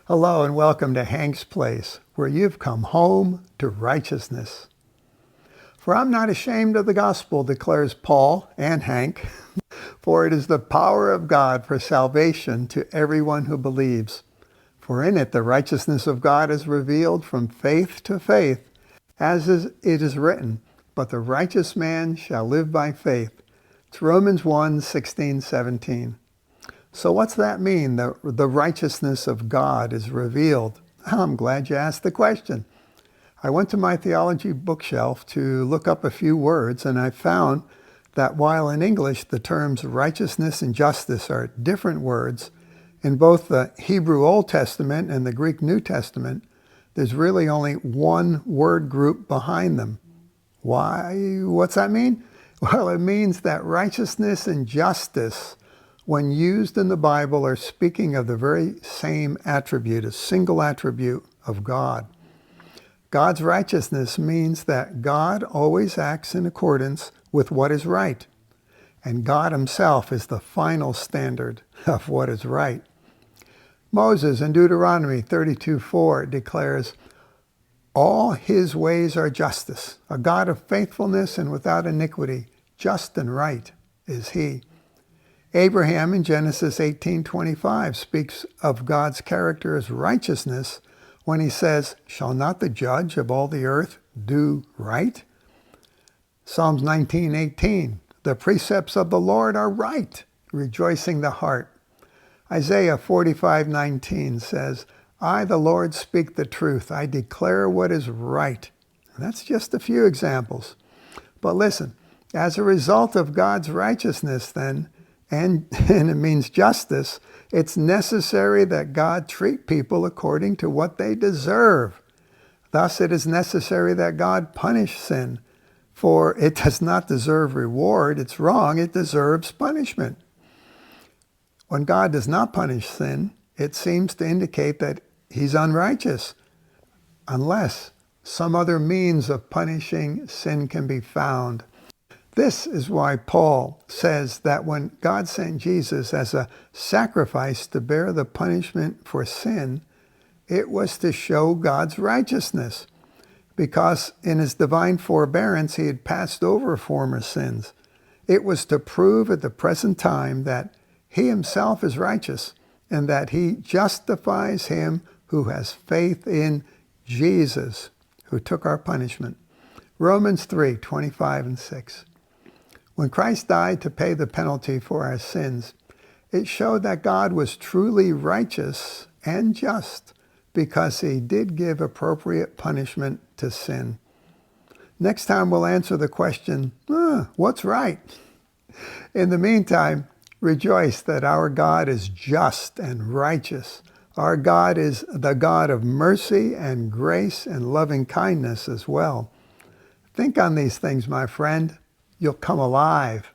Hello and welcome to Hank's Place, where you've come home to righteousness. For I'm not ashamed of the gospel, declares Paul and Hank, for it is the power of God for salvation to everyone who believes. For in it the righteousness of God is revealed from faith to faith, it is written, but the righteous man shall live by faith. It's Romans 1:16-17. So what's that mean? The righteousness of God is revealed. I'm glad you asked the question. I went to my theology bookshelf to look up a few words, and I found that while in English the terms righteousness and justice are different words, in both the Hebrew Old Testament and the Greek New Testament, there's really only one word group behind them. Why? What's that mean? Well, it means that righteousness and justice, when used in the Bible, are speaking of the very same attribute, a single attribute of God. God's righteousness means that God always acts in accordance with what is right, and God himself is the final standard of what is right. Moses in Deuteronomy 32:4 declares, all his ways are justice, a God of faithfulness and without iniquity, just and right is he. Abraham in Genesis 18:25 speaks of God's character as righteousness when he says, shall not the judge of all the earth do right? Psalms 19:18, the precepts of the Lord are right, rejoicing the heart. Isaiah 45:19 says, I, the Lord, speak the truth. I declare what is right. And that's just a few examples. But listen, as a result of God's righteousness then, and it means justice, it's necessary that God treat people according to what they deserve. Thus, it is necessary that God punish sin, for it does not deserve reward. It's wrong. It deserves punishment. When God does not punish sin, it seems to indicate that he's unrighteous, unless some other means of punishing sin can be found. This is why Paul says that when God sent Jesus as a sacrifice to bear the punishment for sin, it was to show God's righteousness, because in his divine forbearance he had passed over former sins. It was to prove at the present time that he himself is righteous and that he justifies him who has faith in Jesus, who took our punishment. Romans 3:25-6. When Christ died to pay the penalty for our sins, it showed that God was truly righteous and just because he did give appropriate punishment to sin. Next time we'll answer the question, what's right? In the meantime, rejoice that our God is just and righteous. Our God is the God of mercy and grace and loving kindness as well. Think on these things, my friend. You'll come alive.